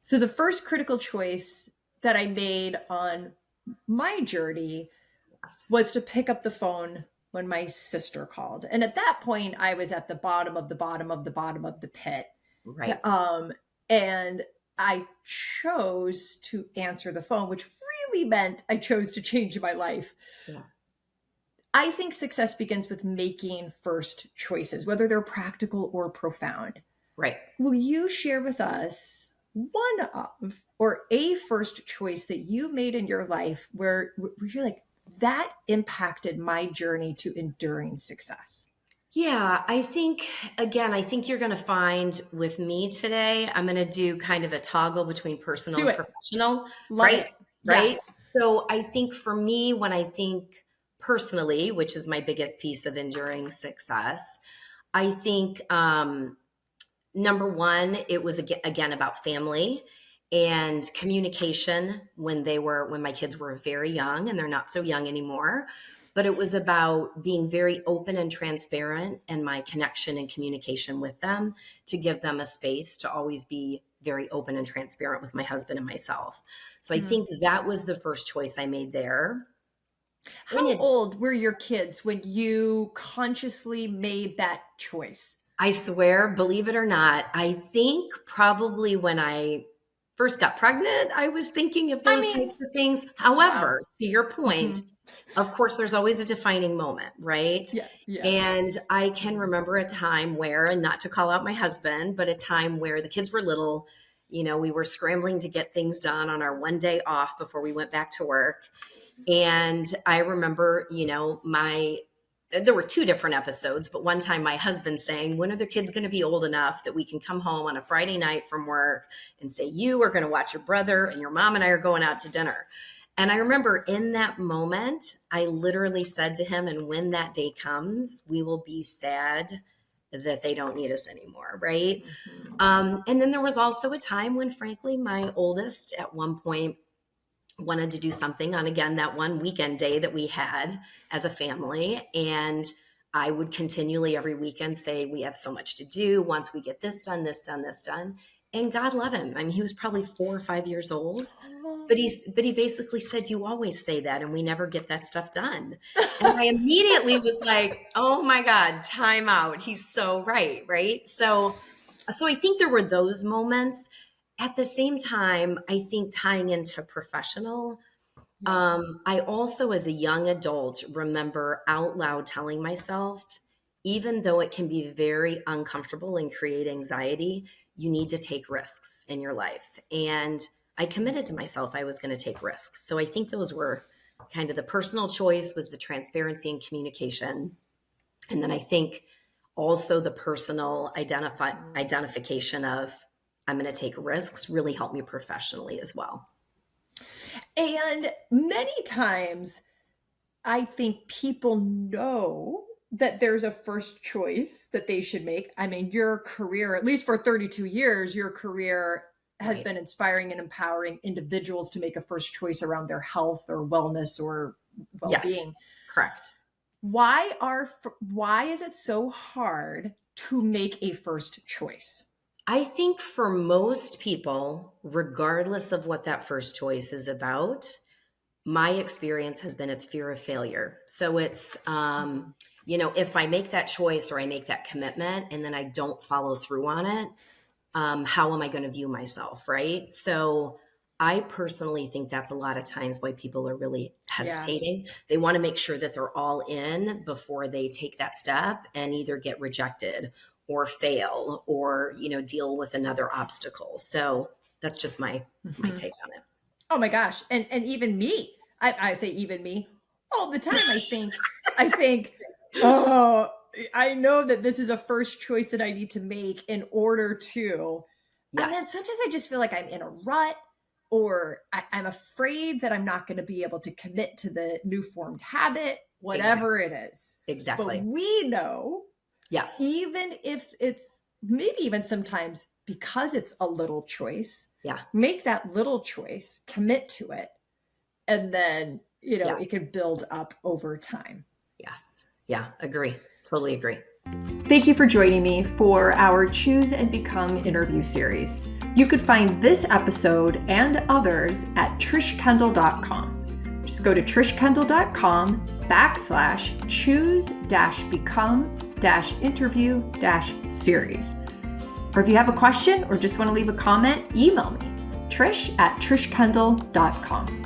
So the first critical choice that I made on my journey Yes. was to pick up the phone when my sister called. And at that point, I was at the bottom of the bottom of the bottom of the pit. Right. And I chose to answer the phone, which really meant I chose to change my life. Yeah. I think success begins with making first choices, whether they're practical or profound. Right. Will you share with us one of or a first choice that you made in your life where you're like, that impacted my journey to enduring success? Yeah, I think you're going to find with me today, I'm going to do kind of a toggle between personal Do and it. professional, Love right? it. Right. Yes. So I think for me, when I think personally, which is my biggest piece of enduring success, I think number one, it was again about family and communication when my kids were very young, and they're not so young anymore. But it was about being very open and transparent and my connection and communication with them to give them a space to always be very open and transparent with my husband and myself. So I Mhm. think that was the first choice I made there. In How it, old were your kids when you consciously made that choice? I swear, believe it or not, I think probably when I first got pregnant, I was thinking of I those mean, types of things. wow. However, to your point, Mhm. of course, there's always a defining moment, right? Yeah, yeah. And I can remember a time where, and not to call out my husband, but a time where the kids were little, we were scrambling to get things done on our one day off before we went back to work. And I remember, there were two different episodes, but one time my husband saying, when are the kids going to be old enough that we can come home on a Friday night from work and say, you are going to watch your brother and your mom and I are going out to dinner. And I remember in that moment, I literally said to him, and when that day comes, we will be sad that they don't need us anymore. Right. Mhm. And then there was also a time when, frankly, my oldest at one point wanted to do something on, again, that one weekend day that we had as a family. And I would continually every weekend say, we have so much to do. Once we get this done, this done, this done. And God love him. I mean, he was probably 4 or 5 years old, Oh. but he basically said, you always say that and we never get that stuff done. And I immediately was like, oh my God, time out. He's so right. Right. So I think there were those moments. At the same time, I think tying into professional, Yeah. I also, as a young adult, remember out loud telling myself, even though it can be very uncomfortable and create anxiety, you need to take risks in your life. And I committed to myself I was going to take risks. So I think those were kind of the personal choice was the transparency and communication. And then I think also the personal identification of I'm going to take risks really helped me professionally as well. And many times I think people know that there's a first choice that they should make. I mean, your career, at least for 32 years, your career has Right. been inspiring and empowering individuals to make a first choice around their health or wellness or Yes. well-being. Correct. Why is it so hard to make a first choice? I think for most people, regardless of what that first choice is about, my experience has been it's fear of failure. So it's, if I make that choice or I make that commitment and then I don't follow through on it, how am I going to view myself? Right. So I personally think that's a lot of times why people are really Yeah, hesitating. They want to make sure that they're all in before they take that step and either get rejected or fail or, deal with another obstacle. So that's just my mhm. take on it. Oh my gosh. And even me, I say even me all the time. I think, oh, I know that this is a first choice that I need to make in order to. And then Yes, sometimes I just feel like I'm in a rut or I'm afraid that I'm not going to be able to commit to the new formed habit, exactly. whatever it is. But Exactly. we know, Yes. even if it's maybe even sometimes because it's a little choice, Yeah. make that little choice, commit to it, and then, Yes. it can build up over time. Yes. Yeah. Agree. Totally agree. Thank you for joining me for our Choose and Become interview series. You could find this episode and others at trishkendall.com. Just go to trishkendall.com/choose-become-interview-series. Or if you have a question or just want to leave a comment, email me, trish@trishkendall.com.